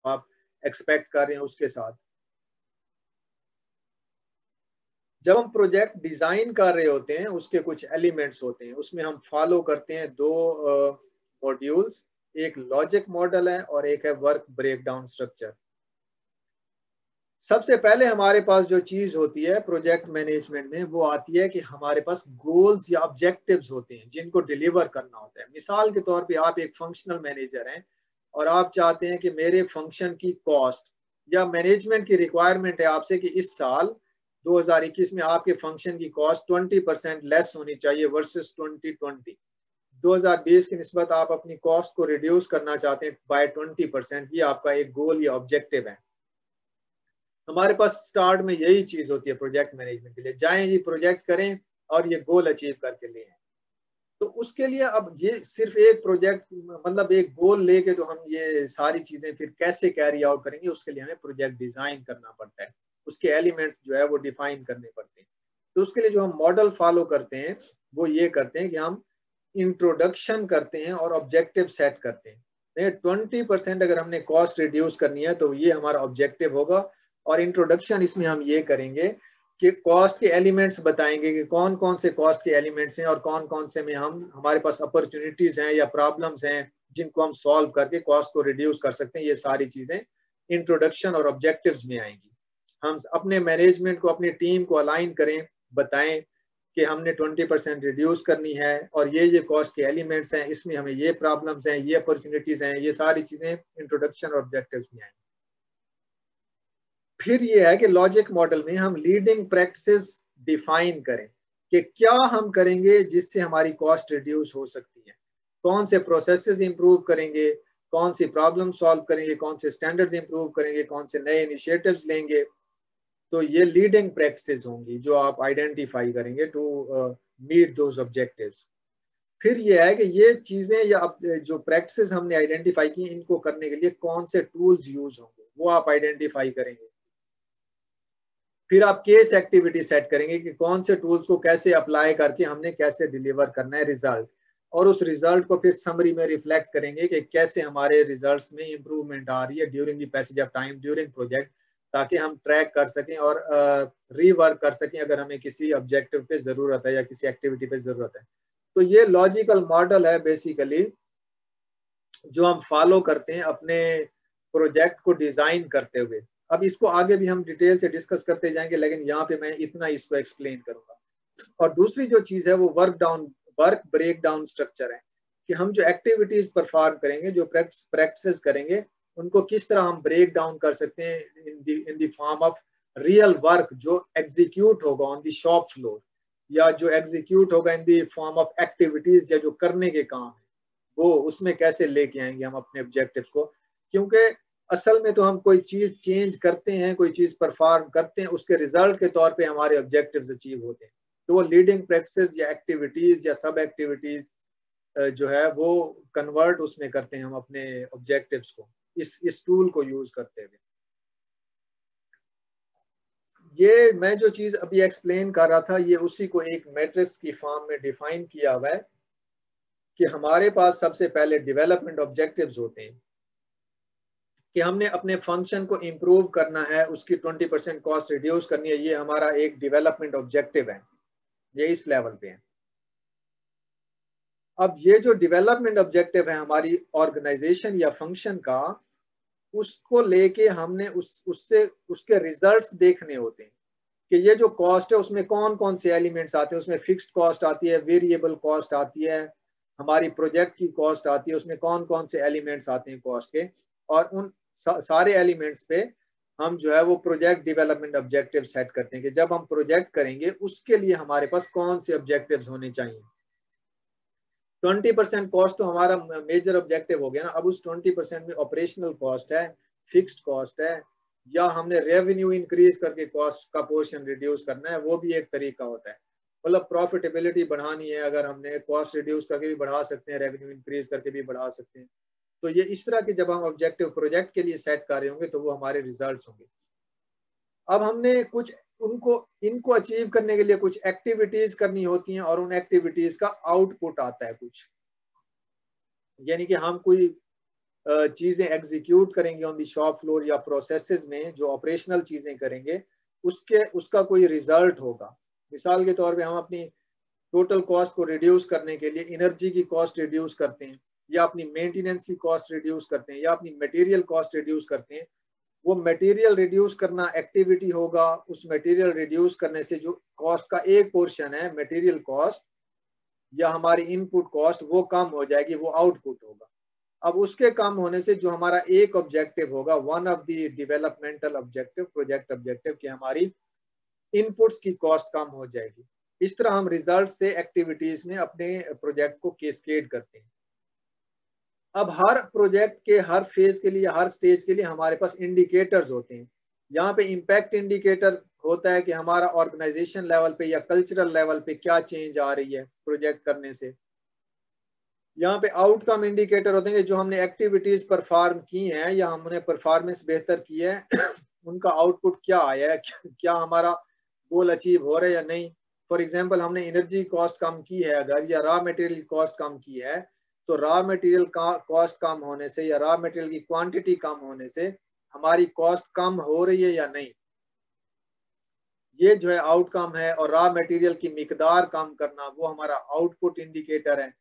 आप एक्सपेक्ट कर रहे हैं उसके साथ। जब हम प्रोजेक्ट डिजाइन कर रहे होते हैं उसके कुछ एलिमेंट्स होते हैं, उसमें हम फॉलो करते हैं दो मॉड्यूल्स, एक लॉजिक मॉडल है और एक है वर्क ब्रेकडाउन स्ट्रक्चर। सबसे पहले हमारे पास जो चीज होती है प्रोजेक्ट मैनेजमेंट में वो आती है कि हमारे पास गोल्स या ऑब्जेक्टिव्स होते हैं जिनको डिलीवर करना होता है। मिसाल के तौर पे आप एक फंक्शनल मैनेजर हैं और आप चाहते हैं कि मेरे फंक्शन की कॉस्ट, या मैनेजमेंट की रिक्वायरमेंट है आपसे कि इस साल 2021 में आपके फंक्शन की कॉस्ट 20% लेस होनी चाहिए वर्सेस 2020। 2020 की निस्बत आप अपनी कॉस्ट को रिड्यूस करना चाहते हैं बाय 20%। ये आपका एक गोल या ऑब्जेक्टिव है। हमारे पास स्टार्ट में यही चीज होती है प्रोजेक्ट मैनेजमेंट के लिए, जाएं जी प्रोजेक्ट करें और ये गोल अचीव करके ले आए। तो उसके लिए अब ये सिर्फ एक प्रोजेक्ट मतलब एक गोल लेके तो हम ये सारी चीजें फिर कैसे कैरी आउट करेंगे, उसके लिए हमें प्रोजेक्ट डिजाइन करना पड़ता है, उसके एलिमेंट्स जो है वो डिफाइन करने पड़ते हैं। तो उसके लिए जो हम मॉडल फॉलो करते हैं वो ये करते हैं कि हम इंट्रोडक्शन करते हैं और ऑब्जेक्टिव सेट करते हैं। 20% अगर हमने कॉस्ट रिड्यूस करनी है तो ये हमारा ऑब्जेक्टिव होगा। और इंट्रोडक्शन इसमें हम ये करेंगे कि कॉस्ट के एलिमेंट्स बताएंगे कि कौन कौन से कॉस्ट के एलिमेंट्स हैं और कौन कौन से में हम हमारे पास अपॉर्चुनिटीज हैं या प्रॉब्लम्स हैं जिनको हम सॉल्व करके कॉस्ट को रिड्यूस कर सकते हैं। ये सारी चीजें इंट्रोडक्शन और ऑब्जेक्टिव्स में आएंगी। हम अपने मैनेजमेंट को, अपनी टीम को अलाइन करें, बताएं कि हमने 20% रिड्यूस करनी है और ये कॉस्ट के एलिमेंट्स हैं, इसमें हमें ये प्रॉब्लम्स हैं, ये अपॉर्चुनिटीज हैं। ये सारी चीजें इंट्रोडक्शन और ऑब्जेक्टिव्स में आएंगी। फिर ये है कि लॉजिक मॉडल में हम लीडिंग प्रैक्टिसेस डिफाइन करें कि क्या हम करेंगे जिससे हमारी कॉस्ट रिड्यूस हो सकती है, कौन से प्रोसेसेस इंप्रूव करेंगे, कौन सी प्रॉब्लम सॉल्व करेंगे, कौन से स्टैंडर्ड्स इंप्रूव करेंगे, कौन से नए इनिशिएटिव्स लेंगे। तो ये लीडिंग प्रैक्टिसेस होंगी जो आप आइडेंटिफाई करेंगे टू मीट दोज ऑब्जेक्टिव्स। फिर ये है कि ये चीजें या जो प्रैक्टिसेस हमने आइडेंटिफाई की इनको करने के लिए कौन से टूल्स यूज होंगे वो आप आइडेंटिफाई करेंगे। फिर आप केस एक्टिविटी सेट करेंगे कि कौन से टूल्स को कैसे अप्लाई करके हमने कैसे डिलीवर करना है रिजल्ट, और उस रिजल्ट को फिर समरी में रिफ्लेक्ट करेंगे कि कैसे हमारे रिजल्ट्स में इंप्रूवमेंट आ रही है during the passage of time, during project, ताकि हम ट्रैक कर सकें और रीवर्क कर सकें अगर हमें किसी ऑब्जेक्टिव पे जरूरत है या किसी एक्टिविटी पे जरूरत है। तो ये लॉजिकल मॉडल है बेसिकली जो हम फॉलो करते हैं अपने प्रोजेक्ट को डिजाइन करते हुए। अब इसको आगे भी हम डिटेल से डिस्कस करते जाएंगे, लेकिन यहाँ पे मैं इतना इसको एक्सप्लेन करूंगा। और दूसरी जो चीज है वो वर्क ब्रेक डाउन स्ट्रक्चर है कि हम जो एक्टिविटीज परफॉर्म करेंगे, जो प्रैक्टिस करेंगे, उनको किस तरह हम ब्रेक डाउन कर सकते हैं in the form of real work जो एग्जीक्यूट होगा ऑन द शॉप फ्लोर, या जो एग्जीक्यूट होगा in the form of activities, या जो करने के काम है वो उसमें कैसे लेके आएंगे हम अपने ऑब्जेक्टिव्स को। क्योंकि असल में तो हम कोई चीज चेंज करते हैं, कोई चीज परफॉर्म करते हैं, उसके रिजल्ट के तौर पे हमारे ऑब्जेक्टिव्स अचीव होते हैं। तो वो लीडिंग प्रैक्टिसेस या एक्टिविटीज या सब एक्टिविटीज जो है वो कन्वर्ट उसमें करते हैं हम अपने ऑब्जेक्टिव्स को इस टूल को यूज करते हुए। ये मैं जो चीज अभी एक्सप्लेन कर रहा था ये उसी को एक मैट्रिक्स की फॉर्म में डिफाइन किया हुआ है कि हमारे पास सबसे पहले डेवलपमेंट ऑब्जेक्टिव्स होते हैं कि हमने अपने फंक्शन को इंप्रूव करना है, उसकी 20% कॉस्ट रिड्यूस करनी है। ये हमारा एक डेवलपमेंट ऑब्जेक्टिव है, ये इस लेवल पे है। अब ये जो डेवलपमेंट ऑब्जेक्टिव है हमारी ऑर्गेनाइजेशन या फंक्शन का, उसको लेके हमने उससे उसके रिजल्ट्स देखने होते हैं कि ये जो कॉस्ट है उसमें कौन कौन से एलिमेंट्स आते हैं। उसमें फिक्स्ड कॉस्ट आती है, वेरिएबल कॉस्ट आती है, हमारी प्रोजेक्ट की कॉस्ट आती है, उसमें कौन कौन से एलिमेंट्स आते हैं कॉस्ट के, और उन सारे एलिमेंट्स पे हम जो है वो प्रोजेक्ट डेवलपमेंट ऑब्जेक्टिव सेट करते हैं कि जब हम प्रोजेक्ट करेंगे उसके लिए हमारे पास कौन से ऑब्जेक्टिव्स होने चाहिए। 20% कॉस्ट तो हमारा मेजर ऑब्जेक्टिव हो गया ना। अब उस 20% में ऑपरेशनल कॉस्ट है, फिक्स्ड कॉस्ट है, या हमने रेवेन्यू इंक्रीज करके कॉस्ट का पोर्शन रिड्यूस करना है, वो भी एक तरीका होता है। मतलब प्रॉफिटेबिलिटी बढ़ानी है, अगर हमने कॉस्ट रिड्यूस करके भी बढ़ा सकते हैं, रेवेन्यू इंक्रीज करके भी बढ़ा सकते हैं। तो ये इस तरह के जब हम ऑब्जेक्टिव प्रोजेक्ट के लिए सेट कर रहे होंगे तो वो हमारे रिजल्ट्स होंगे। अब हमने कुछ इनको अचीव करने के लिए कुछ एक्टिविटीज करनी होती हैं और उन एक्टिविटीज का आउटपुट आता है कुछ, यानी कि हम कोई चीजें एग्जीक्यूट करेंगे ऑन द शॉप फ्लोर या प्रोसेसेस में, जो ऑपरेशनल चीजें करेंगे, उसका कोई रिजल्ट होगा। मिसाल के तौर पे हम अपनी टोटल कॉस्ट को रिड्यूस करने के लिए एनर्जी की कॉस्ट रिड्यूस करते हैं, या अपनी मेंटेनेंस की कॉस्ट रिड्यूस करते हैं, या अपनी मटेरियल कॉस्ट रिड्यूस करते हैं। वो मटेरियल रिड्यूस करना एक्टिविटी होगा। उस मटेरियल रिड्यूस करने से जो कॉस्ट का एक पोर्शन है, मटेरियल कॉस्ट या हमारी इनपुट कॉस्ट, वो कम हो जाएगी, वो आउटपुट होगा। अब उसके कम होने से जो हमारा एक ऑब्जेक्टिव होगा, one of the developmental objective, project objective, कि हमारी इनपुट्स की कॉस्ट कम हो जाएगी। इस तरह हम रिजल्ट से एक्टिविटीज में अपने प्रोजेक्ट को कैस्केड करते हैं। अब हर प्रोजेक्ट के हर फेज के लिए, हर स्टेज के लिए हमारे पास इंडिकेटर्स होते हैं। यहाँ पे इम्पैक्ट इंडिकेटर होता है कि हमारा ऑर्गेनाइजेशन लेवल पे या कल्चरल लेवल पे क्या चेंज आ रही है प्रोजेक्ट करने से। यहाँ पे आउटकम इंडिकेटर होते हैं कि जो हमने एक्टिविटीज परफॉर्म की हैं या हमने परफॉर्मेंस बेहतर की है उनका आउटपुट क्या आया है, क्या हमारा गोल अचीव हो रहा है या नहीं। फॉर एग्जांपल, हमने एनर्जी कॉस्ट कम की है अगर, या रॉ मटेरियल कॉस्ट कम की है, तो रॉ मटेरियल कॉस्ट कम होने से या रॉ मटेरियल की क्वांटिटी कम होने से हमारी कॉस्ट कम हो रही है या नहीं, ये जो है आउटकम है। और रॉ मटेरियल की मिकदार कम करना, वो हमारा आउटपुट इंडिकेटर है।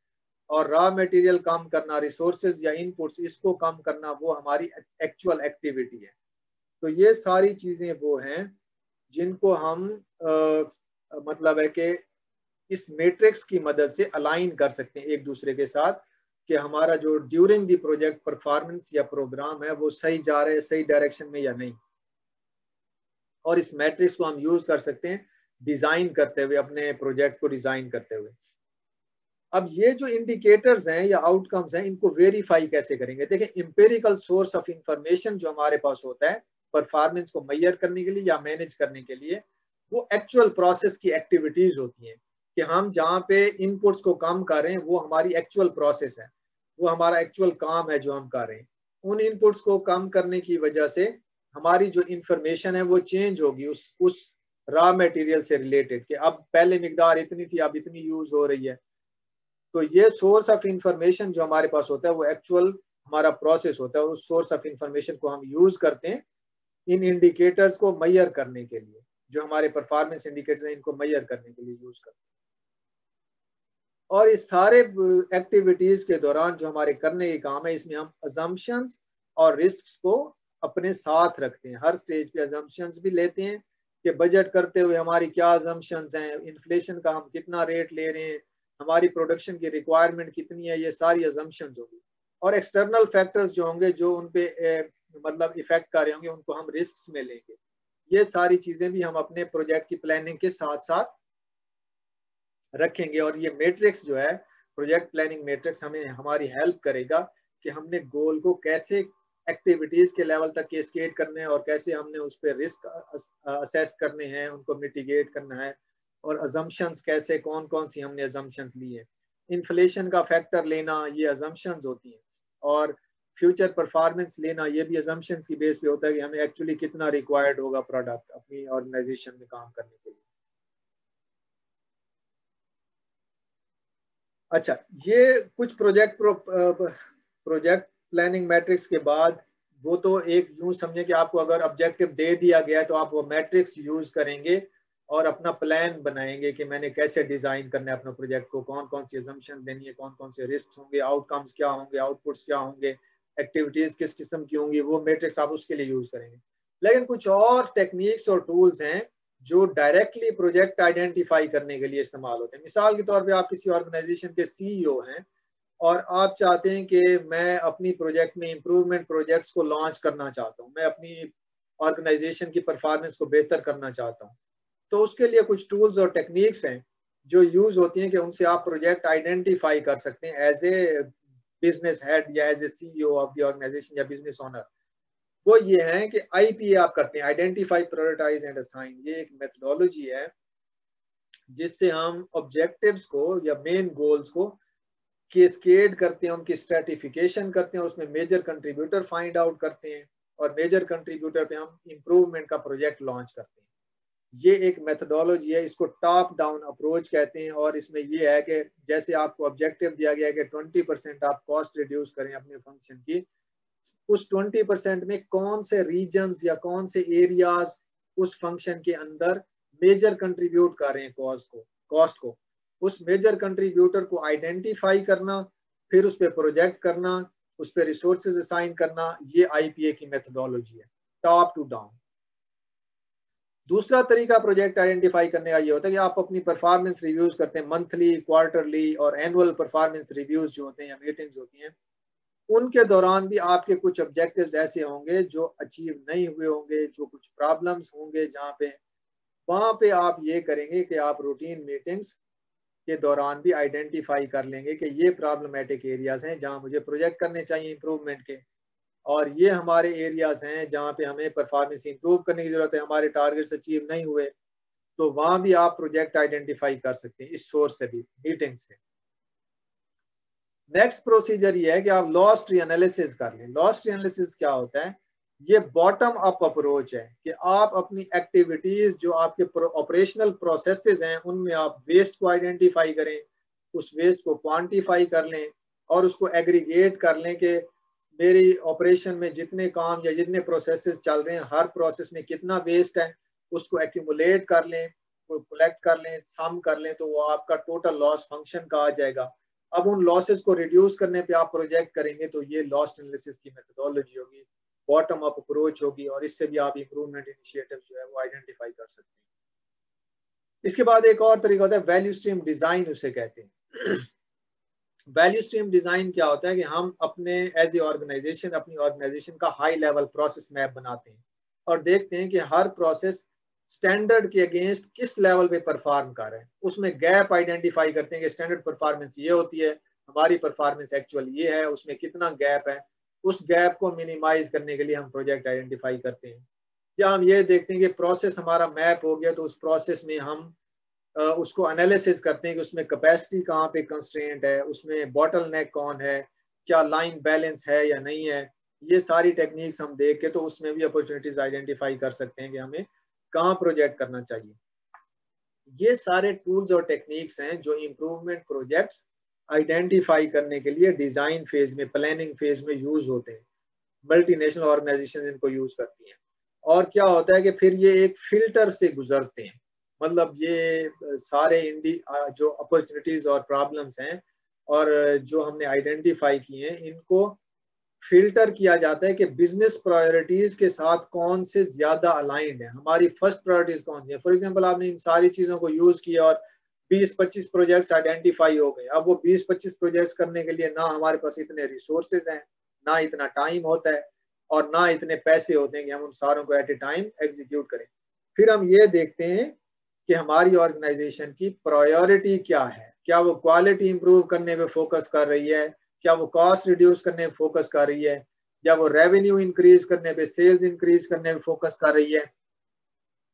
और रॉ मटेरियल कम करना, रिसोर्सेज या इनपुट्स, इसको कम करना, वो हमारी एक्चुअल एक्टिविटी है। तो ये सारी चीजें वो हैं जिनको हम मतलब है कि इस मैट्रिक्स की मदद से अलाइन कर सकते हैं एक दूसरे के साथ, कि हमारा जो ड्यूरिंग द प्रोजेक्ट परफॉर्मेंस या प्रोग्राम है वो सही जा रहे हैं, सही डायरेक्शन में या नहीं। और इस मैट्रिक्स को हम यूज कर सकते हैं डिजाइन करते हुए, अपने प्रोजेक्ट को डिजाइन करते हुए। अब ये जो इंडिकेटर्स हैं या आउटकम्स हैं, इनको वेरीफाई कैसे करेंगे? देखिए, एम्पिरिकल सोर्स ऑफ इंफॉर्मेशन जो हमारे पास होता है परफॉर्मेंस को मेजर करने के लिए या मैनेज करने के लिए, वो एक्चुअल प्रोसेस की एक्टिविटीज होती हैं। कि हम जहाँ पे इनपुट्स को कम कर रहे हैं वो हमारी एक्चुअल प्रोसेस है, वो हमारा एक्चुअल काम है जो हम कर रहे हैं। उन इनपुट्स को कम करने की वजह से हमारी जो इंफॉर्मेशन है वो चेंज होगी उस रॉ मटेरियल से रिलेटेड, कि अब पहले मिकदार इतनी थी, अब इतनी यूज हो रही है। तो ये सोर्स ऑफ इंफॉर्मेशन जो हमारे पास होता है वो एक्चुअल हमारा प्रोसेस होता है, और उस सोर्स ऑफ इंफॉर्मेशन को हम यूज करते हैं इन इंडिकेटर्स को मेजर करने के लिए। जो हमारे परफॉर्मेंस इंडिकेटर्स हैं, इनको मेजर करने के लिए यूज करते हैं। और इस सारे एक्टिविटीज के दौरान जो हमारे करने के काम है, इसमें हम अजम्पशंस और रिस्क्स को अपने साथ रखते हैं। हर स्टेज पे अजम्पशंस भी लेते हैं कि बजट करते हुए हमारी क्या अजम्पशंस हैं, इन्फ्लेशन का हम कितना रेट ले रहे हैं, हमारी प्रोडक्शन की रिक्वायरमेंट कितनी है, ये सारी अजम्पशंस होंगी। और एक्सटर्नल फैक्टर्स जो होंगे, जो उन पे मतलब इफेक्ट कर रहे होंगे, उनको हम रिस्क्स में लेंगे। ये सारी चीजें भी हम अपने प्रोजेक्ट की प्लानिंग के साथ साथ रखेंगे। और ये मैट्रिक्स जो है, प्रोजेक्ट प्लानिंग मैट्रिक्स, हमें हमारी हेल्प करेगा कि हमने गोल को कैसे एक्टिविटीज के लेवल तक कैस्केड करने हैं, और कैसे हमने उस पर रिस्क असेस करने हैं, उनको मिटिगेट करना है, और अजम्पशंस कैसे, कौन कौन सी हमने अजम्पशंस ली है। इन्फ्लेशन का फैक्टर लेना, ये अजम्पशंस होती हैं। और फ्यूचर परफॉर्मेंस लेना, ये भी अजम्पशंस की बेस पे होता है कि हमें एक्चुअली कितना रिक्वायर्ड होगा प्रोडक्ट अपनी ऑर्गेनाइजेशन में काम करने के लिए। अच्छा, ये कुछ प्रोजेक्ट प्लानिंग मैट्रिक्स के बाद, वो तो एक यूं समझे कि आपको अगर ऑब्जेक्टिव दे दिया गया है तो आप वो मैट्रिक्स यूज करेंगे और अपना प्लान बनाएंगे कि मैंने कैसे डिजाइन करना है अपना प्रोजेक्ट को, कौन कौन सी असम्पशन देनी है, कौन कौन से रिस्क होंगे, आउटकम्स क्या होंगे, आउटपुट्स क्या होंगे, एक्टिविटीज किस किस्म की होंगी, वो मैट्रिक्स आप उसके लिए यूज करेंगे। लेकिन कुछ और टेक्निक्स और टूल्स हैं जो डायरेक्टली प्रोजेक्ट आइडेंटिफाई करने के लिए इस्तेमाल होते हैं। मिसाल के तौर पे आप किसी ऑर्गेनाइजेशन के सीईओ हैं और आप चाहते हैं कि मैं अपनी प्रोजेक्ट में इम्प्रूवमेंट प्रोजेक्ट्स को लॉन्च करना चाहता हूँ, मैं अपनी ऑर्गेनाइजेशन की परफॉर्मेंस को बेहतर करना चाहता हूँ। तो उसके लिए कुछ टूल्स और टेक्निक्स हैं जो यूज होती हैं कि उनसे आप प्रोजेक्ट आइडेंटिफाई कर सकते हैं एज ए बिजनेस हेड या as a CEO of the organisation या बिजनेस ओनर। वो ये है कि आईपीए आप करते हैं, आइडेंटिफाई, प्रायोरिटाइज एंड असाइन। ये एक मेथोडोलॉजी है जिससे हम ऑब्जेक्टिव्स को या मेन गोल्स को कैस्केड करते हैं, उनकी स्ट्रेटिफिकेशन करते हैं, उसमें मेजर कंट्रीब्यूटर फाइंड आउट करते हैं, और मेजर कंट्रीब्यूटर पे हम इम्प्रूवमेंट का प्रोजेक्ट लॉन्च करते हैं। ये एक मेथोडोलॉजी है, इसको टॉप डाउन अप्रोच कहते हैं। और इसमें ये है कि जैसे आपको ऑब्जेक्टिव दिया गया है कि 20% आप कॉस्ट रिड्यूस करें अपने फंक्शन की, उस 20% में कौन से रीजन्स या कौन से एरियाज उस फंक्शन के अंदर मेजर कंट्रीब्यूट कर रहे हैं कॉस्ट को उस मेजर कंट्रीब्यूटर को आइडेंटिफाई करना, फिर उस पर प्रोजेक्ट करना, उस पर रिसोर्सेज असाइन करना, ये आईपीए की मेथोडोलॉजी है, टॉप टू डाउन। दूसरा तरीका प्रोजेक्ट आइडेंटिफाई करने का ये होता है कि आप अपनी परफॉर्मेंस रिव्यूज करते हैं, मंथली, क्वार्टरली और एनुअल परफॉर्मेंस रिव्यूज जो होते हैं या मीटिंग्स होती हैं, उनके दौरान भी आपके कुछ ऑब्जेक्टिव्स ऐसे होंगे जो अचीव नहीं हुए होंगे, जो कुछ प्रॉब्लम्स होंगे जहाँ पे, वहां पे आप ये करेंगे कि आप रूटीन मीटिंग्स के दौरान भी आइडेंटिफाई कर लेंगे कि ये प्रॉब्लमेटिक एरियाज हैं जहाँ मुझे प्रोजेक्ट करने चाहिए इंप्रूवमेंट के, और ये हमारे एरियाज हैं जहाँ पे हमें परफॉर्मेंस इंप्रूव करने की जरूरत है, हमारे टारगेट्स अचीव नहीं हुए, तो वहां भी आप प्रोजेक्ट आइडेंटिफाई कर सकते हैं इस सोर्स से भी, मीटिंग से। नेक्स्ट प्रोसीजर ये है कि आप लॉस ट्री एनालिसिस कर लें। लॉस ट्री एनालिसिस क्या होता है? ये बॉटम अप अप्रोच है कि आप अपनी एक्टिविटीज जो आपके ऑपरेशनल प्रोसेसेस हैं उनमें आप वेस्ट को आइडेंटिफाई करें, उस वेस्ट को क्वांटिफाई कर लें और उसको एग्रीगेट कर लें कि मेरी ऑपरेशन में जितने काम या जितने प्रोसेसेस चल रहे हैं हर प्रोसेस में कितना वेस्ट है, उसको एक्यूमुलेट कर लें, कलेक्ट कर लें, सम कर लें, तो वो आपका टोटल लॉस फंक्शन का आ जाएगा। अब उन लॉसेस को रिड्यूस करने पे आप प्रोजेक्ट करेंगे तो ये लॉस एनालिसिस की मेथोडोलॉजी होगी, बॉटम अप अप्रोच होगी, और इससे भी आप इंप्रूवमेंट इनिशिएटिव जो है वो आइडेंटिफाई कर सकते हैं। इसके बाद एक और तरीका होता है वैल्यू स्ट्रीम डिजाइन, उसे कहते हैं। वैल्यू स्ट्रीम डिजाइन क्या होता है कि हम अपने एज ए ऑर्गेनाइजेशन अपनी ऑर्गेनाइजेशन का हाई लेवल प्रोसेस मैप बनाते हैं और देखते हैं कि हर प्रोसेस स्टैंडर्ड के अगेंस्ट किस लेवल पे परफॉर्म कर रहे हैं, उसमें गैप आइडेंटिफाई करते हैं कि स्टैंडर्ड परफॉर्मेंस ये होती है, हमारी परफॉर्मेंस एक्चुअल ये है, उसमें कितना गैप है, उस गैप को मिनिमाइज करने के लिए हम प्रोजेक्ट आइडेंटिफाई करते हैं। या हम ये देखते हैं कि प्रोसेस हमारा मैप हो गया तो उस प्रोसेस में हम उसको एनालिसिस करते हैं कि उसमें कैपेसिटी कहाँ पे कंस्ट्रेंट है, उसमें बॉटल नेक कौन है, क्या लाइन बैलेंस है या नहीं है, ये सारी टेक्निक्स हम देख के तो उसमें भी अपॉर्चुनिटीज आइडेंटिफाई कर सकते हैं कि हमें कहाँ प्रोजेक्ट करना चाहिए। ये सारे टूल्स और टेक्निक्स हैं जो इम्प्रूवमेंट प्रोजेक्ट्स आइडेंटिफाई करने के लिए डिजाइन फेज में, प्लानिंग फेज में यूज होते हैं। मल्टीनेशनल ऑर्गेनाइजेशन इनको यूज करती हैं। और क्या होता है कि फिर ये एक फिल्टर से गुजरते हैं, मतलब ये सारे जो अपॉर्चुनिटीज और प्रॉब्लम्स हैं और जो हमने आइडेंटिफाई किए हैं, इनको फिल्टर किया जाता है कि बिजनेस प्रायोरिटीज के साथ कौन से ज्यादा अलाइंड है, हमारी फर्स्ट प्रायोरिटीज कौन सी है। फॉर एग्जांपल आपने इन सारी चीजों को यूज किया और 20-25 प्रोजेक्ट्स आइडेंटिफाई हो गए। अब वो 20-25 प्रोजेक्ट्स करने के लिए ना हमारे पास इतने रिसोर्सेज हैं, ना इतना टाइम होता है और ना इतने पैसे होते हैं कि हम उन सारों को एट ए टाइम एग्जीक्यूट करें। फिर हम ये देखते हैं कि हमारी ऑर्गेनाइजेशन की प्रायोरिटी क्या है, क्या वो क्वालिटी इंप्रूव करने पे फोकस कर रही है, क्या वो कॉस्ट रिड्यूस करने पे फोकस कर रही है, या वो रेवेन्यू इंक्रीज करने पे, सेल्स इंक्रीज करने पे फोकस कर रही है।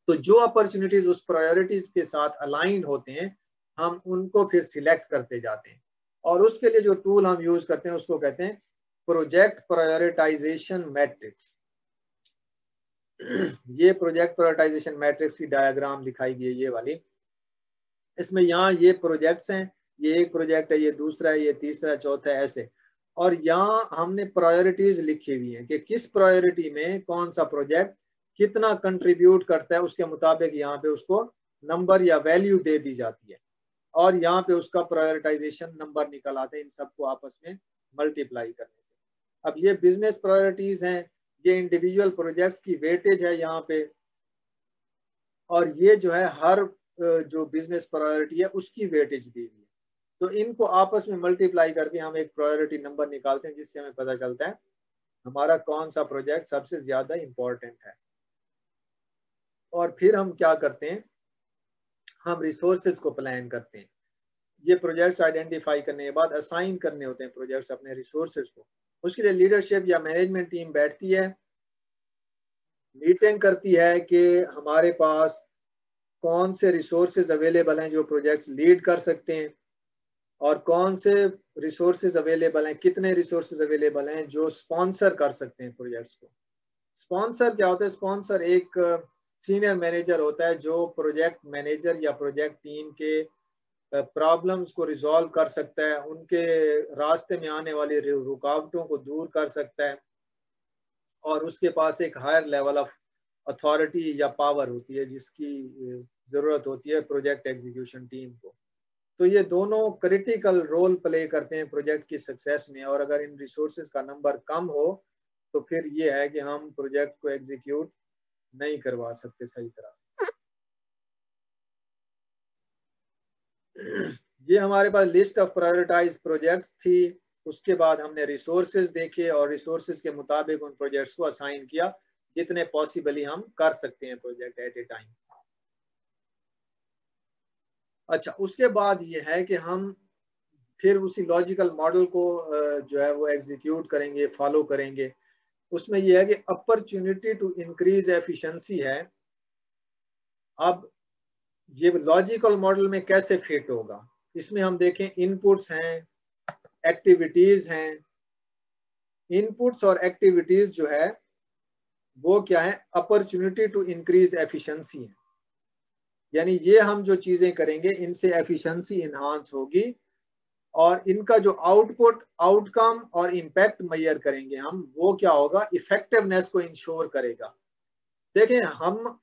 तो जो अपॉर्चुनिटीज उस प्रायोरिटीज के साथ अलाइन होते हैं हम उनको फिर सिलेक्ट करते जाते हैं, और उसके लिए जो टूल हम यूज करते हैं उसको कहते हैं प्रोजेक्ट प्रायोरिटाइजेशन मैट्रिक्स। ये प्रोजेक्ट प्रायोरिटाइजेशन मैट्रिक्स की डायग्राम दिखाई गई है, ये वाली। इसमें यहाँ ये प्रोजेक्ट्स हैं, ये एक प्रोजेक्ट है, ये दूसरा है, ये तीसरा, चौथा है, ऐसे। और यहाँ हमने प्रायोरिटीज लिखी हुई है कि किस प्रायोरिटी में कौन सा प्रोजेक्ट कितना कंट्रीब्यूट करता है, उसके मुताबिक यहाँ पे उसको नंबर या वैल्यू दे दी जाती है और यहाँ पे उसका प्रायोरिटाइजेशन नंबर निकल आते हैं इन सबको आपस में मल्टीप्लाई करने से। अब ये बिजनेस प्रायोरिटीज हैं, ये इंडिविजुअल प्रोजेक्ट्स की वेटेज है यहाँ पे, और ये जो है हर जो बिजनेस प्रायोरिटी है उसकी वेटेज दी हुई है। तो इनको आपस में मल्टीप्लाई करके हम एक प्रायोरिटी नंबर निकालते हैं जिससे हमें पता चलता है हमारा कौन सा प्रोजेक्ट सबसे ज्यादा इंपॉर्टेंट है। और फिर हम क्या करते हैं, हम रिसोर्सेज को प्लान करते हैं। ये प्रोजेक्ट्स आइडेंटिफाई करने के बाद असाइन करने होते हैं प्रोजेक्ट्स अपने रिसोर्सेज को। उसके लिए लीडरशिप या मैनेजमेंट टीम बैठती है, मीटिंग करती है कि हमारे पास कौन से रिसोर्सेज अवेलेबल हैं जो प्रोजेक्ट्स लीड कर सकते हैं, और कौन से रिसोर्सेज अवेलेबल हैं, कितने रिसोर्सेज अवेलेबल हैं जो स्पॉन्सर कर सकते हैं प्रोजेक्ट्स को। स्पॉन्सर क्या होता है? स्पॉन्सर एक सीनियर मैनेजर होता है जो प्रोजेक्ट मैनेजर या प्रोजेक्ट टीम के प्रॉब्लम्स को रिजॉल्व कर सकता है, उनके रास्ते में आने वाली रुकावटों को दूर कर सकता है, और उसके पास एक हायर लेवल ऑफ अथॉरिटी या पावर होती है जिसकी जरूरत होती है प्रोजेक्ट एग्जीक्यूशन टीम को। तो ये दोनों क्रिटिकल रोल प्ले करते हैं प्रोजेक्ट की सक्सेस में, और अगर इन रिसोर्सेज का नंबर कम हो तो फिर ये है कि हम प्रोजेक्ट को एग्जीक्यूट नहीं करवा सकते सही तरह से। ये हमारे पास लिस्ट ऑफ प्रायोरिटाइज प्रोजेक्ट्स थी। उसके बाद हमने रिसोर्सेज देखे और रिसोर्सेज के मुताबिक उन प्रोजेक्ट्स को असाइन किया जितने पॉसिबली हम कर सकते हैं प्रोजेक्ट एट ए टाइम। अच्छा, उसके बाद ये है कि हम फिर उसी लॉजिकल मॉडल को जो है वो एग्जीक्यूट करेंगे, फॉलो करेंगे। उसमें यह है कि अपॉर्चुनिटी टू इंक्रीज एफिशिएंसी है। अब ये लॉजिकल मॉडल में कैसे फिट होगा, इसमें हम देखें इनपुट्स हैं, एक्टिविटीज हैं। इनपुट्स और एक्टिविटीज जो है वो क्या है, अपॉर्चुनिटी टू इंक्रीज एफिशिएंसी है। यानी ये हम जो चीजें करेंगे इनसे एफिशिएंसी इनहांस होगी और इनका जो आउटपुट, आउटकम और इम्पैक्ट मेजर करेंगे हम, वो क्या होगा, इफेक्टिवनेस को इंश्योर करेगा। देखें, हम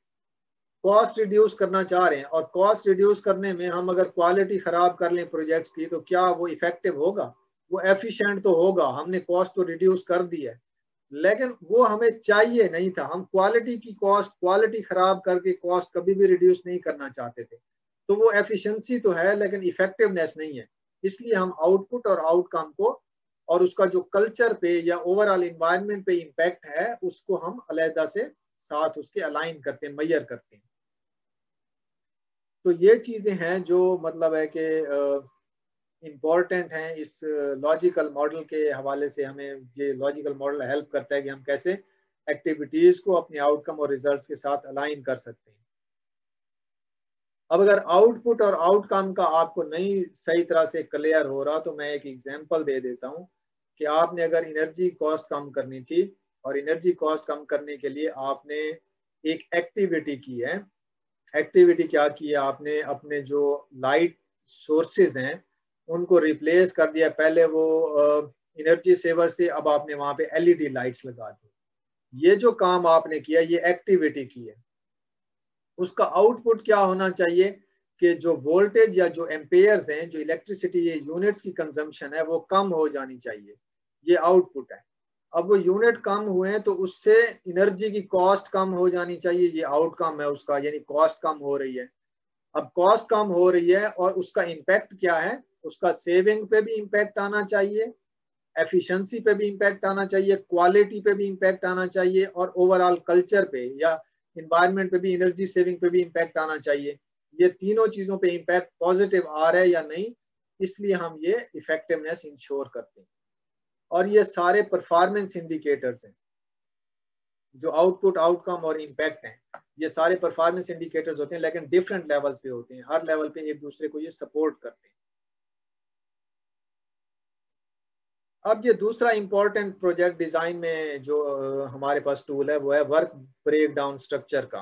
कॉस्ट रिड्यूस करना चाह रहे हैं और कॉस्ट रिड्यूस करने में हम अगर क्वालिटी खराब कर लें प्रोजेक्ट्स की तो क्या वो इफेक्टिव होगा? वो एफिशिएंट तो होगा, हमने कॉस्ट तो रिड्यूस कर दी है, लेकिन वो हमें चाहिए नहीं था। हम क्वालिटी की कॉस्ट, क्वालिटी खराब करके कॉस्ट कभी भी रिड्यूस नहीं करना चाहते थे। तो वो एफिशिएंसी तो है लेकिन इफेक्टिवनेस नहीं है। इसलिए हम आउटपुट और आउटकम को और उसका जो कल्चर पे या ओवरऑल इन्वायरमेंट पे इम्पैक्ट है उसको हम अलहदा से साथ उसके अलाइन करते हैं, मेजर करते हैं। तो ये चीजें हैं जो मतलब है कि इम्पॉर्टेंट हैं। इस लॉजिकल मॉडल के हवाले से हमें ये लॉजिकल मॉडल हेल्प करता है कि हम कैसे एक्टिविटीज को अपने आउटकम और रिजल्ट्स के साथ अलाइन कर सकते हैं। अब अगर आउटपुट और आउटकम का आपको नहीं सही तरह से क्लियर हो रहा तो मैं एक एग्जांपल दे देता हूं कि आपने अगर एनर्जी कॉस्ट कम करनी थी और एनर्जी कॉस्ट कम करने के लिए आपने एक एक्टिविटी की है। एक्टिविटी क्या की है आपने, अपने जो लाइट सोर्सेज हैं उनको रिप्लेस कर दिया। पहले वो एनर्जी सेवर से, अब आपने वहां पे एलईडी लाइट्स लगा दी। ये जो काम आपने किया ये एक्टिविटी की है। उसका आउटपुट क्या होना चाहिए कि जो वोल्टेज या जो एम्पेयर्स हैं, जो इलेक्ट्रिसिटी यूनिट्स की कंजम्पशन है वो कम हो जानी चाहिए। ये आउटपुट है। अब वो यूनिट कम हुए हैं तो उससे एनर्जी की कॉस्ट कम हो जानी चाहिए, ये आउटकम है उसका, यानी कॉस्ट कम हो रही है। अब कॉस्ट कम हो रही है और उसका इम्पैक्ट क्या है, उसका सेविंग पे भी इम्पैक्ट आना चाहिए, एफिशिएंसी पे भी इम्पैक्ट आना चाहिए, क्वालिटी पे भी इम्पैक्ट आना चाहिए और ओवरऑल कल्चर पे या इन्वायरमेंट पे भी, एनर्जी सेविंग पे भी इम्पैक्ट आना चाहिए। ये तीनों चीजों पे इम्पैक्ट पॉजिटिव आ रहा है या नहीं, इसलिए हम ये इफेक्टिवनेस इंश्योर करते हैं। और ये सारे परफॉर्मेंस इंडिकेटर्स हैं, जो आउटपुट, आउटकम और इम्पैक्ट हैं, ये सारे परफॉर्मेंस इंडिकेटर्स होते हैं लेकिन डिफरेंट लेवल्स पे होते हैं। हर लेवल पे एक दूसरे को ये सपोर्ट करते हैं। अब ये दूसरा इंपॉर्टेंट प्रोजेक्ट डिजाइन में जो हमारे पास टूल है वो है वर्क ब्रेक डाउन स्ट्रक्चर का।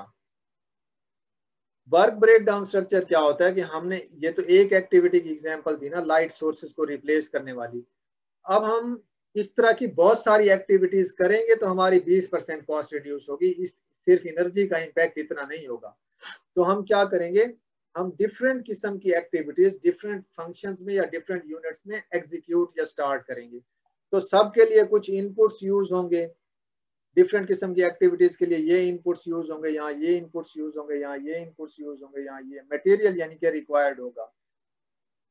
वर्क ब्रेक डाउन स्ट्रक्चर क्या होता है कि हमने, ये तो एक एक्टिविटी की एग्जांपल दी ना, लाइट सोर्सेज को रिप्लेस करने वाली। अब हम इस तरह की बहुत सारी एक्टिविटीज करेंगे तो हमारी 20% कॉस्ट रिड्यूस होगी। इस सिर्फ एनर्जी का इम्पैक्ट इतना नहीं होगा। तो हम क्या करेंगे, हम डिफरेंट किस्म की एक्टिविटीज डिफरेंट फंक्शंस में या डिफरेंट यूनिट्स में एग्जीक्यूट या स्टार्ट करेंगे। तो सबके लिए कुछ इनपुट्स यूज होंगे, डिफरेंट किस्म की एक्टिविटीज के लिए ये इनपुट्स यूज होंगे, यहाँ ये इनपुट्स यूज होंगे, यहाँ ये इनपुट्स यूज होंगे, यहाँ ये मटेरियल यानी कि रिक्वायर्ड होगा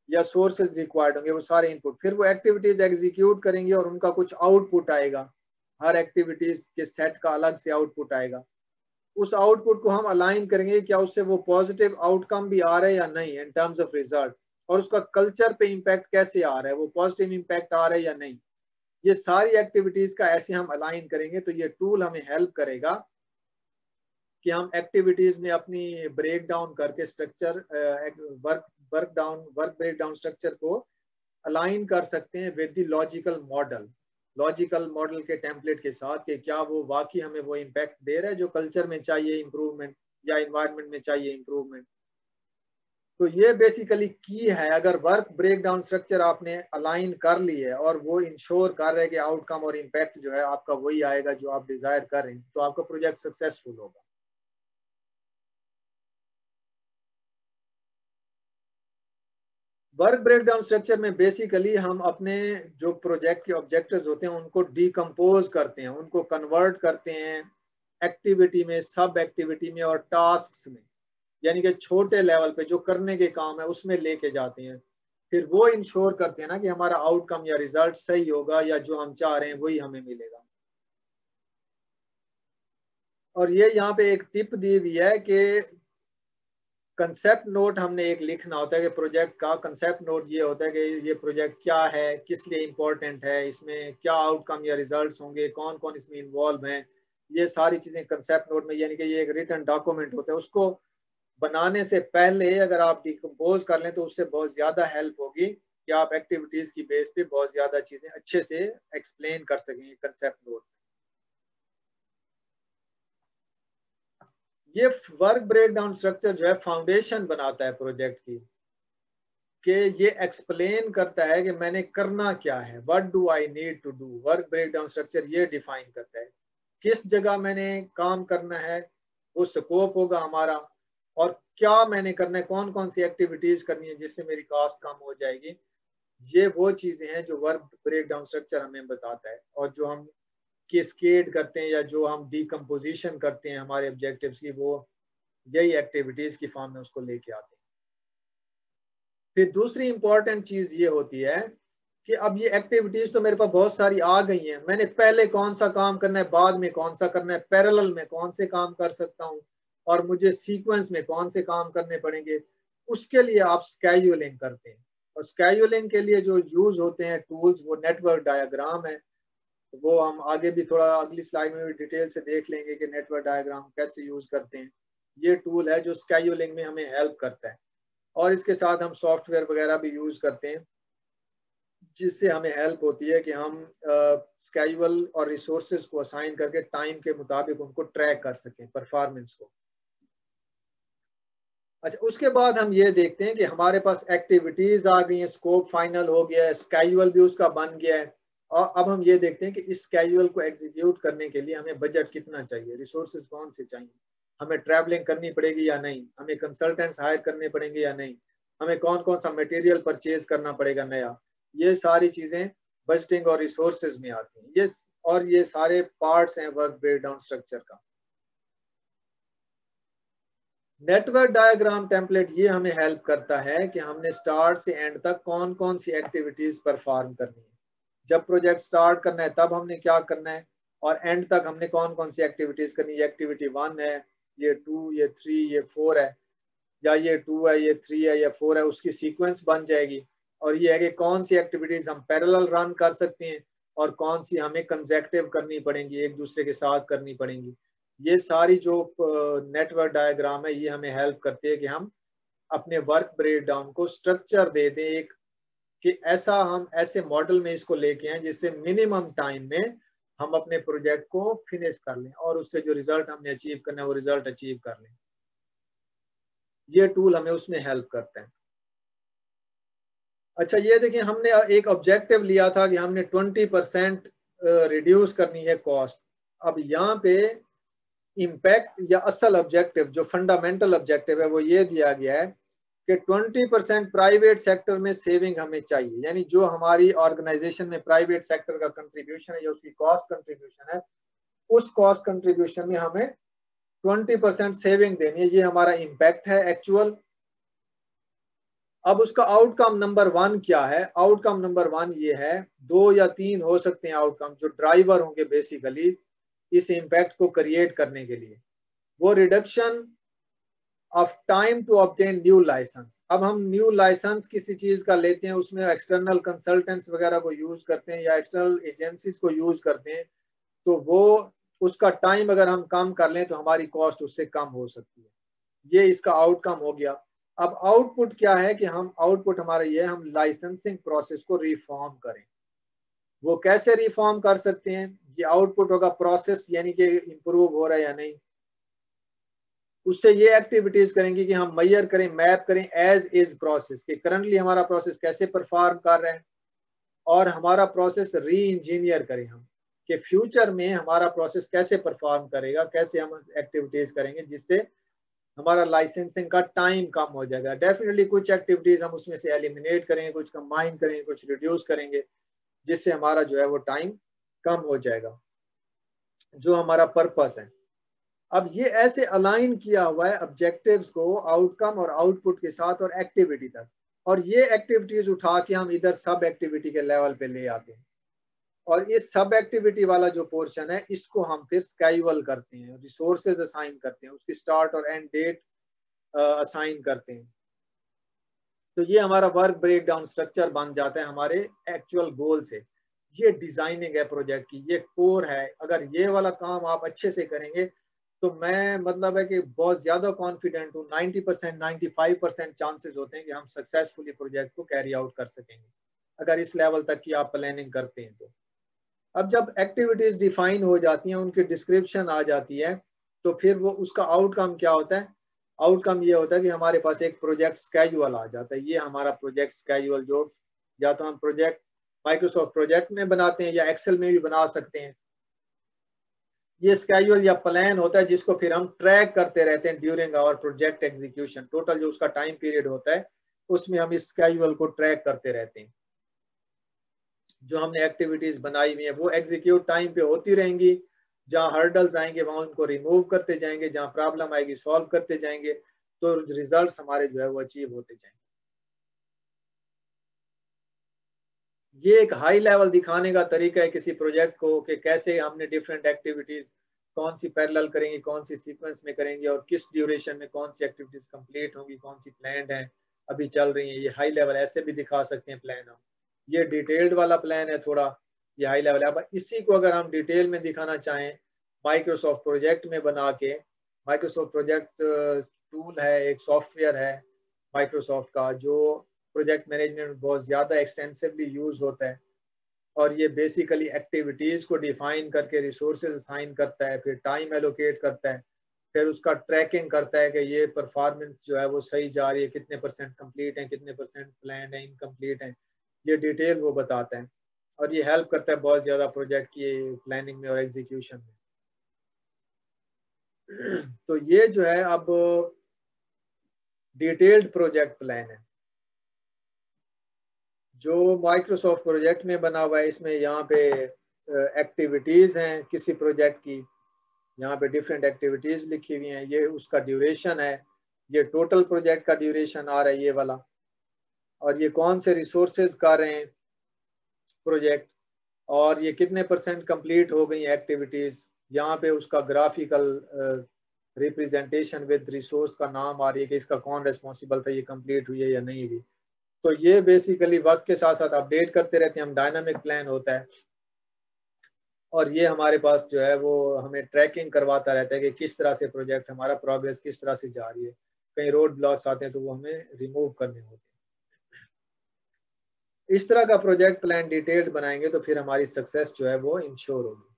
या सोर्सेज रिक्वायर्ड होंगे, वो सारे इनपुट। फिर वो एक्टिविटीज एग्जीक्यूट करेंगे और उनका कुछ आउटपुट आएगा। हर एक्टिविटीज के सेट का अलग से आउटपुट आएगा। उस आउटपुट को हम अलाइन करेंगे क्या उससे वो पॉजिटिव आउटकम भी आ रहा है या नहीं इन टर्म्स ऑफ रिजल्ट, और उसका कल्चर पे इम्पैक्ट कैसे आ रहा है, वो पॉजिटिव इम्पैक्ट आ रहा है या नहीं। ये सारी एक्टिविटीज का ऐसे हम अलाइन करेंगे तो ये टूल हमें हेल्प करेगा कि हम एक्टिविटीज में अपनी ब्रेक डाउन करके structure, work break down structure को अलाइन कर सकते हैं with the logical model, logical model के टेम्पलेट के साथ, कि क्या वो वाकई हमें वो इम्पैक्ट दे रहा है जो कल्चर में चाहिए इंप्रूवमेंट या इन्वायरमेंट में चाहिए इंप्रूवमेंट। तो ये बेसिकली की है। अगर वर्क ब्रेक डाउन स्ट्रक्चर आपने अलाइन कर ली है और वो इंश्योर कर रहे हैं कि आउटकम और इम्पैक्ट जो है आपका वही आएगा जो आप डिजायर कर रहे हैं, तो आपका प्रोजेक्ट सक्सेसफुल होगा। वर्क ब्रेकडाउन स्ट्रक्चर में बेसिकली हम अपने जो प्रोजेक्ट के ऑब्जेक्टिव्स होते हैं उनको डिकम्पोज करते हैं, उनको कन्वर्ट करते हैं एक्टिविटी में, सब एक्टिविटी में और टास्क्स में, यानी कि छोटे लेवल पे जो करने के काम है उसमें लेके जाते हैं। फिर वो इंश्योर करते हैं ना कि हमारा आउटकम या रिजल्ट सही होगा या जो हम चाह रहे हैं वही हमें मिलेगा। और ये यहाँ पे एक टिप दी हुई है कि कंसेप्ट नोट हमने एक लिखना होता है कि प्रोजेक्ट का कंसेप्ट नोट ये होता है कि ये प्रोजेक्ट क्या है, किस लिए इम्पोर्टेंट है, इसमें क्या आउटकम या रिजल्ट्स होंगे, कौन कौन इसमें इन्वॉल्व हैं, ये सारी चीजें कंसेप्ट नोट में, यानी कि ये एक रिटन डॉक्यूमेंट होता है। उसको बनाने से पहले अगर आप डिकम्पोज कर लें तो उससे बहुत ज्यादा हेल्प होगी कि आप एक्टिविटीज की बेस पे बहुत ज्यादा चीजें अच्छे से एक्सप्लेन कर सकेंगे कंसेप्ट नोट। ये वर्क ब्रेकडाउन स्ट्रक्चर जो है फाउंडेशन बनाता है प्रोजेक्ट की, कि ये एक्सप्लेन करता है कि मैंने करना क्या है, what do I need to do. Work breakdown structure ये डिफाइन करता है किस जगह मैंने काम करना है, वो स्कोप होगा हमारा, और क्या मैंने करना है, कौन कौन सी एक्टिविटीज करनी है जिससे मेरी कॉस्ट कम हो जाएगी। ये वो चीजें हैं जो वर्क ब्रेकडाउन स्ट्रक्चर हमें बताता है। और जो हम कैस्केड करते हैं या जो हम डिकम्पोजिशन करते हैं हमारे ऑब्जेक्टिव्स की, वो यही एक्टिविटीज की फॉर्म में उसको लेके आते हैं। फिर दूसरी इंपॉर्टेंट चीज ये होती है कि अब ये एक्टिविटीज तो मेरे पास बहुत सारी आ गई हैं, मैंने पहले कौन सा काम करना है, बाद में कौन सा करना है, पैरेलल में कौन से काम कर सकता हूँ, और मुझे सीक्वेंस में कौन से काम करने पड़ेंगे। उसके लिए आप स्केड्यूलिंग करते हैं, और स्केड्यूलिंग के लिए जो यूज होते हैं टूल्स, वो नेटवर्क डायग्राम है। वो हम आगे भी थोड़ा अगली स्लाइड में भी डिटेल से देख लेंगे कि नेटवर्क डायग्राम कैसे यूज करते हैं। ये टूल है जो स्केड्यूलिंग में हमें हेल्प करता है। और इसके साथ हम सॉफ्टवेयर वगैरह भी यूज करते हैं जिससे हमें हेल्प होती है कि हम स्केड्यूल और रिसोर्सेज को असाइन करके टाइम के मुताबिक उनको ट्रैक कर सकें, परफॉर्मेंस को। अच्छा, उसके बाद हम ये देखते हैं कि हमारे पास एक्टिविटीज आ गई हैं, स्कोप फाइनल हो गया है, स्केड्यूल भी उसका बन गया है। और अब हम ये देखते हैं कि इस स्केड्यूल को एग्जीक्यूट करने के लिए हमें बजट कितना चाहिए, रिसोर्सेज कौन से चाहिए, हमें ट्रैवलिंग करनी पड़ेगी या नहीं, हमें कंसल्टेंट्स हायर करने पड़ेंगे या नहीं, हमें कौन कौन सा मटेरियल परचेज करना पड़ेगा नया। ये सारी चीजें बजटिंग और रिसोर्सेज में आती हैं। ये सारे पार्ट्स हैं वर्क ब्रेकडाउन स्ट्रक्चर का। नेटवर्क डायग्राम टेम्पलेट ये हमें हेल्प करता है कि हमने स्टार्ट से एंड तक कौन कौन सी एक्टिविटीज परफॉर्म करनी है। जब प्रोजेक्ट स्टार्ट करना है तब हमने क्या करना है, और एंड तक हमने कौन कौन सी एक्टिविटीज करनी है। एक्टिविटी 1 है, ये 2, ये 3, ये 4 है, या ये 2 है, ये 3 है, या 4 है, उसकी सीक्वेंस बन जाएगी। और ये है कि कौन सी एक्टिविटीज हम पैरेलल रन कर सकते हैं और कौन सी हमें कंसेक्टिव करनी पड़ेंगी, एक दूसरे के साथ करनी पड़ेंगी। ये सारी जो नेटवर्क डायग्राम है ये हमें हेल्प करती है कि हम अपने वर्क ब्रेकडाउन को स्ट्रक्चर दे दें एक, कि ऐसा हम ऐसे मॉडल में इसको लेके आए जिससे मिनिमम टाइम में हम अपने प्रोजेक्ट को फिनिश कर लें और उससे जो रिजल्ट हमने अचीव करना है वो रिजल्ट अचीव कर लें। ये टूल हमें उसमें हेल्प करते हैं। अच्छा, ये देखिए, हमने एक ऑब्जेक्टिव लिया था कि हमने 20% रिड्यूस करनी है कॉस्ट। अब यहाँ पे इम्पैक्ट या असल ऑब्जेक्टिव, जो फंडामेंटल ऑब्जेक्टिव है, वो ये दिया गया है कि 20% प्राइवेट सेक्टर में सेविंग हमें चाहिए। यानी जो हमारी ऑर्गेनाइजेशन में प्राइवेट सेक्टर का कंट्रीब्यूशन है या उसकी कॉस्ट कंट्रीब्यूशन है, उस कॉस्ट कंट्रीब्यूशन में हमें 20% सेविंग देनी है। ये हमारा इम्पैक्ट है एक्चुअल। अब उसका आउटकम नंबर 1 क्या है? आउटकम नंबर 1 ये है, 2 या 3 हो सकते हैं आउटकम जो ड्राइवर होंगे बेसिकली इस इम्पैक्ट को क्रिएट करने के लिए। वो reduction of time to obtain new licence. अब हम न्यू लाइसेंस किसी चीज का लेते हैं, उसमें एक्सटर्नल कंसल्टेंट्स वगैरह को यूज करते हैं या एक्सटर्नल एजेंसीज को यूज करते हैं, तो वो उसका टाइम अगर हम कम कर लें तो हमारी कॉस्ट उससे कम हो सकती है। ये इसका आउटकम हो गया। अब आउटपुट क्या है कि हम आउटपुट हमारा ये है, हम लाइसेंसिंग प्रोसेस को रिफॉर्म करें। वो कैसे रिफॉर्म कर सकते हैं? ये आउटपुट होगा प्रोसेस, यानी कि इंप्रूव हो रहा है या नहीं। उससे ये एक्टिविटीज करेंगे कि हम मेजर करें, मैप करें एज इज प्रोसेस कि करंटली हमारा प्रोसेस कैसे परफॉर्म कर रहे हैं, और हमारा प्रोसेस री इंजीनियर करें हम कि फ्यूचर में हमारा प्रोसेस कैसे परफॉर्म करेगा, कैसे हम एक्टिविटीज करेंगे जिससे हमारा लाइसेंसिंग का टाइम कम हो जाएगा। डेफिनेटली कुछ एक्टिविटीज हम उसमें से एलिमिनेट करेंगे, कुछ कंबाइन करेंगे, कुछ रिड्यूस करेंगे, जिससे हमारा जो है वो टाइम कम हो जाएगा, जो हमारा पर्पस है। अब ये ऐसे अलाइन किया हुआ है ऑब्जेक्टिव्स को आउटकम और आउटपुट के साथ और एक्टिविटी तक, और ये एक्टिविटीज उठा के हम इधर सब एक्टिविटी के लेवल पे ले आते हैं, और इस सब एक्टिविटी वाला जो पोर्शन है इसको हम फिर स्केड्यूल करते हैं, रिसोर्सेज असाइन करते हैं, उसकी स्टार्ट और एंड डेट असाइन करते हैं। तो ये हमारा वर्क ब्रेक डाउन स्ट्रक्चर बन जाता है हमारे एक्चुअल गोल से। ये डिजाइनिंग है प्रोजेक्ट की, ये कोर है। अगर ये वाला काम आप अच्छे से करेंगे तो मैं मतलब है कि बहुत ज्यादा कॉन्फिडेंट हूँ, 90% 95% चांसेस होते हैं कि हम सक्सेसफुली प्रोजेक्ट को कैरी आउट कर सकेंगे अगर इस लेवल तक की आप प्लानिंग करते हैं तो। अब जब एक्टिविटीज डिफाइन हो जाती हैं, उनकी डिस्क्रिप्शन आ जाती है, तो फिर वो उसका आउटकम क्या होता है? आउटकम ये होता है कि हमारे पास एक प्रोजेक्ट स्केड्यूल आ जाता है। ये हमारा प्रोजेक्ट स्केड्यूल, जो या तो हम प्रोजेक्ट माइक्रोसॉफ्ट प्रोजेक्ट में बनाते हैं या एक्सेल में भी बना सकते हैं। ये स्केड्यूल या प्लान होता है जिसको फिर हम ट्रैक करते रहते हैं during our project execution. Total जो उसका टाइम पीरियड होता है उसमें हम इस स्केड्यूल को ट्रैक करते रहते हैं। जो हमने एक्टिविटीज बनाई हुई है वो एग्जीक्यूट टाइम पे होती रहेंगी। जहाँ हर्डल्स आएंगे वहां उनको रिमूव करते जाएंगे, जहाँ प्रॉब्लम आएगी सॉल्व करते जाएंगे, तो रिजल्ट्स हमारे जो है वो अचीव होते जाएंगे। ये एक हाई लेवल दिखाने का तरीका है किसी प्रोजेक्ट को कि कैसे हमने डिफरेंट एक्टिविटीज कौन सी पैरेलल करेंगे, कौन सी सीक्वेंस में करेंगे, और किस ड्यूरेशन में कौन सी एक्टिविटीज कंप्लीट होंगी, कौन सी प्लान्ड है अभी चल रही है। ये हाई लेवल ऐसे भी दिखा सकते हैं प्लान हम। ये डिटेल्ड वाला प्लान है थोड़ा, ये हाई लेवल है। अब इसी को अगर हम डिटेल में दिखाना चाहें माइक्रोसॉफ्ट प्रोजेक्ट में बना के, माइक्रोसॉफ्ट प्रोजेक्ट टूल है, एक सॉफ्टवेयर है माइक्रोसॉफ्ट का जो प्रोजेक्ट मैनेजमेंट में बहुत ज़्यादा एक्सटेंसिवली यूज होता है, और ये बेसिकली एक्टिविटीज़ को डिफाइन करके रिसोर्सेज असाइन करता है, फिर टाइम एलोकेट करता है, फिर उसका ट्रैकिंग करता है कि ये परफॉर्मेंस जो है वो सही जा रही है, कितने परसेंट कंप्लीट है, कितने परसेंट प्लान है, इनकम्प्लीट है, ये डिटेल वो बताता है। और ये हेल्प करता है बहुत ज़्यादा प्रोजेक्ट की प्लानिंग में और एग्जीक्यूशन में। तो ये जो है अब डिटेल्ड प्रोजेक्ट प्लान है जो माइक्रोसॉफ्ट प्रोजेक्ट में बना हुआ है। इसमें यहाँ पे एक्टिविटीज हैं किसी प्रोजेक्ट की, यहाँ पे डिफरेंट एक्टिविटीज लिखी हुई हैं, ये उसका ड्यूरेशन है, ये टोटल प्रोजेक्ट का ड्यूरेशन आ रहा है ये वाला, और ये कौन से रिसोर्सेज कर रहे हैं प्रोजेक्ट, और ये कितने परसेंट कंप्लीट हो गई एक्टिविटीज। यहाँ पे उसका ग्राफिकल रिप्रेजेंटेशन विद रिसोर्स का नाम आ रही है कि इसका कौन रिस्पॉन्सिबल था, ये कंप्लीट हुई है या नहीं हुई। तो ये बेसिकली वक्त के साथ साथ अपडेट करते रहते हैं हम, डायनामिक प्लान होता है, और ये हमारे पास जो है वो हमें ट्रैकिंग करवाता रहता है कि किस तरह से प्रोजेक्ट हमारा प्रोग्रेस किस तरह से जा रही है। कहीं रोड ब्लॉक्स आते हैं तो वो हमें रिमूव करने होते हैं। इस तरह का प्रोजेक्ट प्लान डिटेल्ड बनाएंगे तो फिर हमारी सक्सेस जो है वो इंश्योर होगी।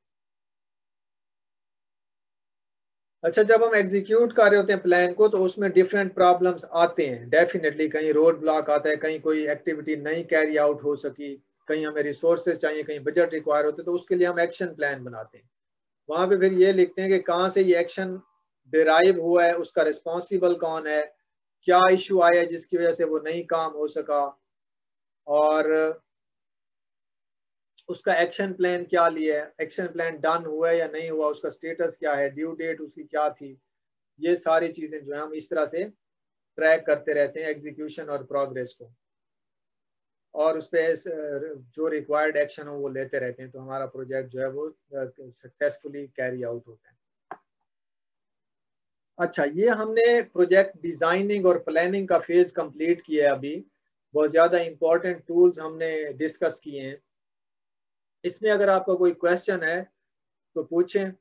अच्छा, जब हम एग्जीक्यूट कर रहे होते हैं प्लान को तो उसमें डिफरेंट प्रॉब्लम्स आते हैं डेफिनेटली। कहीं रोड ब्लॉक आता है, कहीं कोई एक्टिविटी नहीं कैरी आउट हो सकी, कहीं हमें रिसोर्सेज चाहिए, कहीं बजट रिक्वायर होते हैं, तो उसके लिए हम एक्शन प्लान बनाते हैं। वहां पे फिर ये लिखते हैं कि कहाँ से ये एक्शन डिराइव हुआ है, उसका रिस्पॉन्सिबल कौन है, क्या इशू आया है जिसकी वजह से वो नहीं काम हो सका, और उसका एक्शन प्लान क्या लिया है, एक्शन प्लान डन हुआ है या नहीं हुआ, उसका स्टेटस क्या है, ड्यू डेट उसकी क्या थी। ये सारी चीजें जो है हम इस तरह से ट्रैक करते रहते हैं एग्जीक्यूशन और प्रोग्रेस को, और उस पर जो रिक्वायर्ड एक्शन हो वो लेते रहते हैं, तो हमारा प्रोजेक्ट जो है वो सक्सेसफुली कैरी आउट होता है। अच्छा, ये हमने प्रोजेक्ट डिजाइनिंग और प्लानिंग का फेज कंप्लीट किया है। अभी बहुत ज्यादा इंपॉर्टेंट टूल्स हमने डिस्कस किए हैं। इसमें अगर आपका कोई क्वेश्चन है तो पूछें।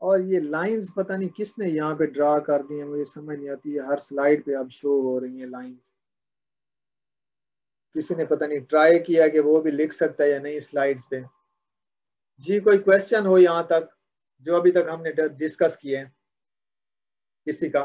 और ये लाइंस पता नहीं किसने यहाँ पे ड्रा कर दी है, मुझे समझ नहीं आती है। हर स्लाइड पे अब शो हो रही है लाइंस। किसी ने पता नहीं ट्राई किया कि वो भी लिख सकता है या नहीं स्लाइड्स पे। जी, कोई क्वेश्चन हो यहाँ तक जो अभी तक हमने डिस्कस किए हैं? किसी का?